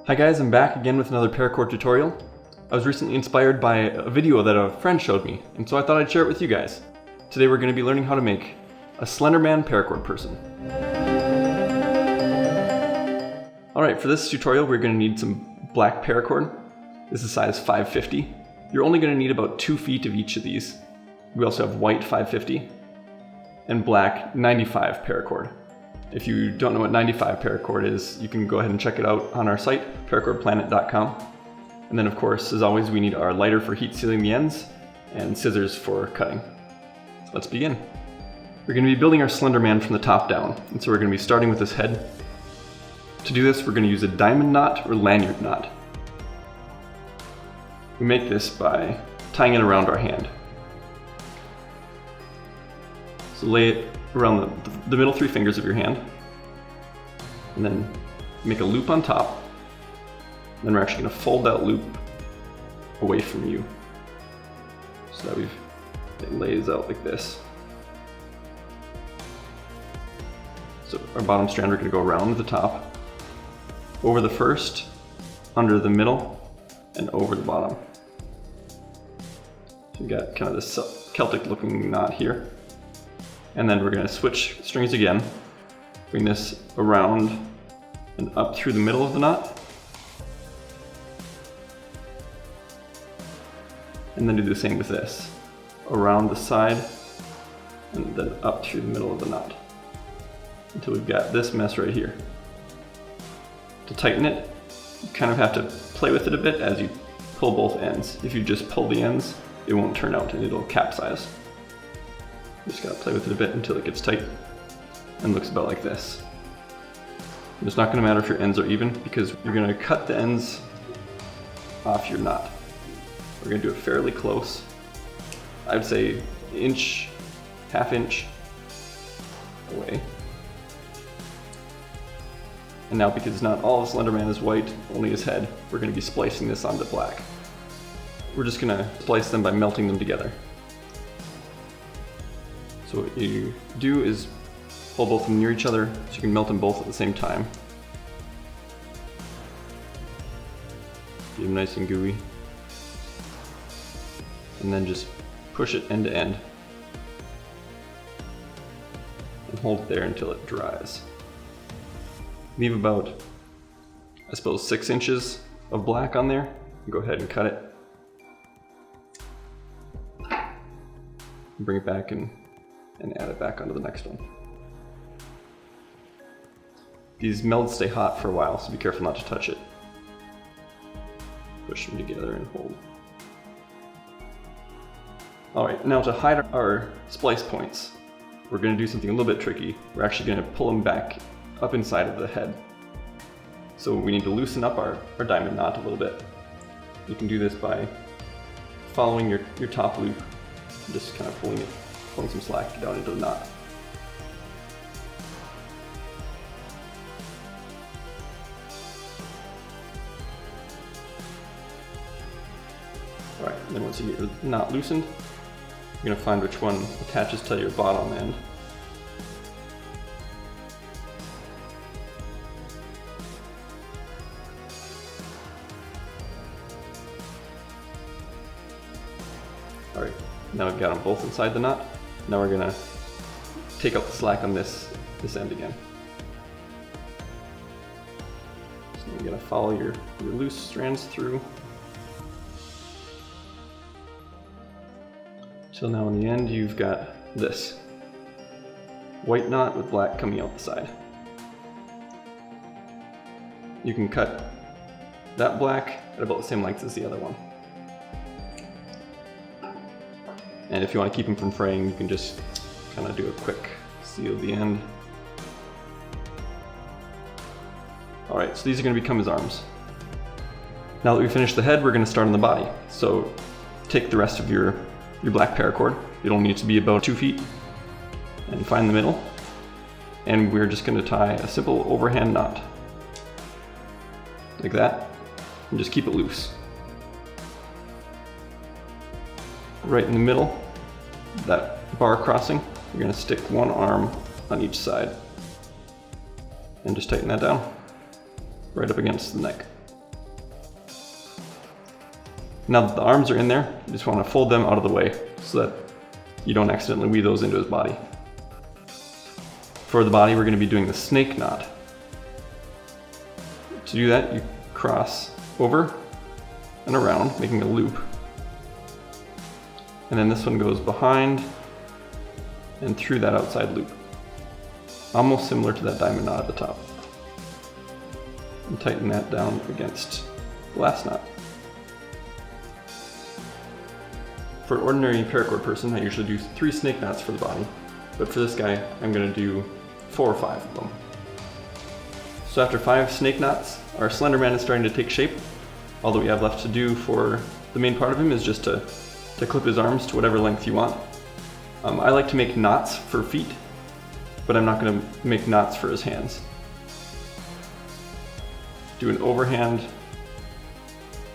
Hi guys, I'm back again with another Paracord tutorial. I was recently inspired by a video that a friend showed me, and so I thought I'd share it with you guys. Today we're going to be learning how to make a Slenderman Paracord person. Alright, for this tutorial we're going to need some black Paracord. This is size 550. You're only going to need about 2 feet of each of these. We also have white 550 and black 95 Paracord. If you don't know what 95 Paracord is, you can go ahead and check it out on our site, paracordplanet.com. And then of course, as always, we need our lighter for heat sealing the ends and scissors for cutting. So let's begin. We're going to be building our Slenderman from the top down, and so we're going to be starting with this head. To do this, we're going to use a diamond knot or lanyard knot. We make this by tying it around our hand. So lay it around the middle 3 fingers of your hand, and then make a loop on top. And then we're actually going to fold that loop away from you so that it lays out like this. So our bottom strand, we're going to go around the top, over the first, under the middle, and over the bottom. So you got kind of this Celtic looking knot here. And then we're going to switch strings again, bring this around and up through the middle of the knot. And then do the same with this, around the side and then up through the middle of the knot until we've got this mess right here. To tighten it, you kind of have to play with it a bit as you pull both ends. If you just pull the ends, it won't turn out and it'll capsize. You just gotta play with it a bit until it gets tight and looks about like this. And it's not gonna matter if your ends are even because you're gonna cut the ends off your knot. We're gonna do it fairly close. I'd say inch, half inch away. And now because not all of Slenderman is white, only his head, we're gonna be splicing this onto black. We're just gonna splice them by melting them together. So what you do is pull both of them near each other so you can melt them both at the same time. Get them nice and gooey. And then just push it end to end. And hold it there until it dries. Leave about, I suppose, 6 inches of black on there. Go ahead and cut it. Bring it back and add it back onto the next one. These melds stay hot for a while, so be careful not to touch it. Push them together and hold. Alright, now to hide our splice points, we're going to do something a little bit tricky. We're actually going to pull them back up inside of the head. So we need to loosen up our diamond knot a little bit. You can do this by following your top loop, just kind of pulling some slack down into the knot. Alright, then once you get the knot loosened, you're going to find which one attaches to your bottom end. Alright, now we've got them both inside the knot. Now we're going to take out the slack on this end again. So you're going to follow your loose strands through. Till now in the end you've got this white knot with black coming out the side. You can cut that black at about the same length as the other one. And if you want to keep them from fraying, you can just kind of do a quick seal at the end. Alright, so these are going to become his arms. Now that we've finished the head, we're going to start on the body. So take the rest of your black paracord. It'll need to be about 2 feet. And find the middle. And we're just going to tie a simple overhand knot. Like that. And just keep it loose. Right in the middle, that bar crossing, you're going to stick one arm on each side and just tighten that down right up against the neck. Now that the arms are in there, you just want to fold them out of the way so that you don't accidentally weave those into his body. For the body, we're going to be doing the snake knot. To do that, you cross over and around, making a loop. And then this one goes behind and through that outside loop. Almost similar to that diamond knot at the top. And tighten that down against the last knot. For an ordinary paracord person, I usually do 3 snake knots for the body, but for this guy, I'm going to do 4 or 5 of them. So after 5 snake knots, our Slenderman is starting to take shape. All that we have left to do for the main part of him is just to clip his arms to whatever length you want. I like to make knots for feet, but I'm not going to make knots for his hands. Do an overhand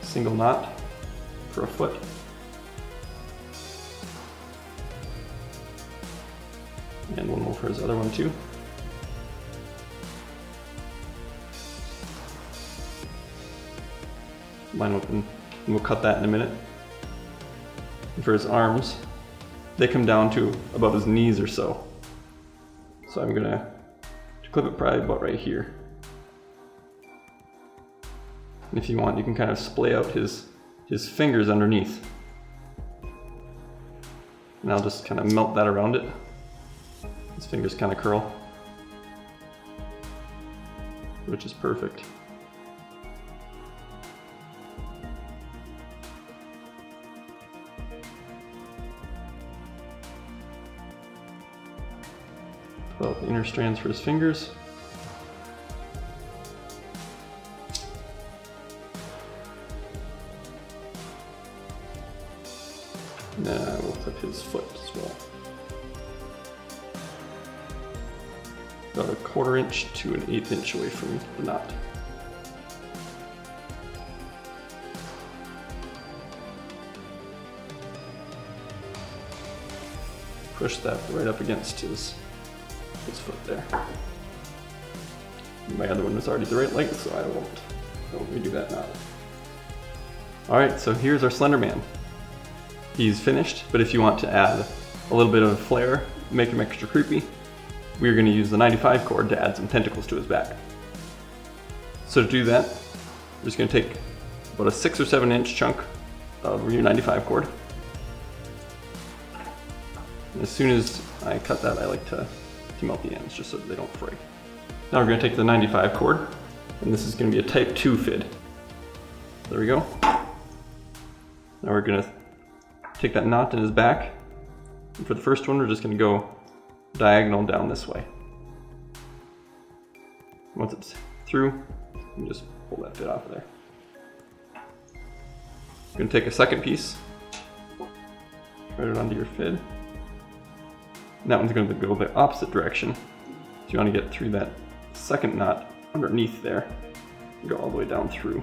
single knot for a foot. And one more for his other one too. Line open, and we'll cut that in a minute. And for his arms, they come down to about his knees or so. So I'm gonna clip it probably about right here. And if you want, you can kind of splay out his fingers underneath. And I'll just kind of melt that around it. His fingers kind of curl, which is perfect. Pull out the inner strands for his fingers. And then I will clip his foot as well. About a 1/4 inch to an 1/8 inch away from the knot. Push that right up against his foot there. My other one was already the right length, so I won't redo that knot. Alright, so here's our Slenderman. He's finished, but if you want to add a little bit of flair, make him extra creepy, we're going to use the 95 cord to add some tentacles to his back. So to do that, we're just going to take about a 6 or 7 inch chunk of your 95 cord. And as soon as I cut that, I like to melt the ends just so that they don't fray. Now we're going to take the 95 cord, and this is going to be a type 2 fid. There we go. Now we're going to take that knot in his back, and for the first one we're just going to go diagonal down this way. Once it's through, you just pull that fid off of there. You're going to take a second piece, thread it onto your fid. And that one's going to go the opposite direction. So you want to get through that second knot underneath there and go all the way down through.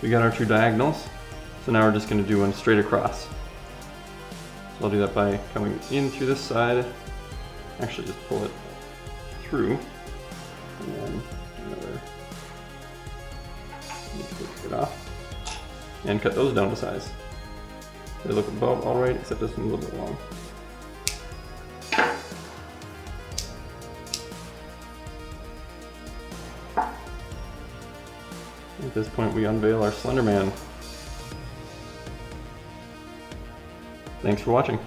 We got our 2 diagonals, so now we're just going to do one straight across. So I'll do that by coming in through this side, actually just pull it through, and then another, take it off, and cut those down to size. They look about alright, except this one's a little bit long. At this point we unveil our Slenderman. Thanks for watching.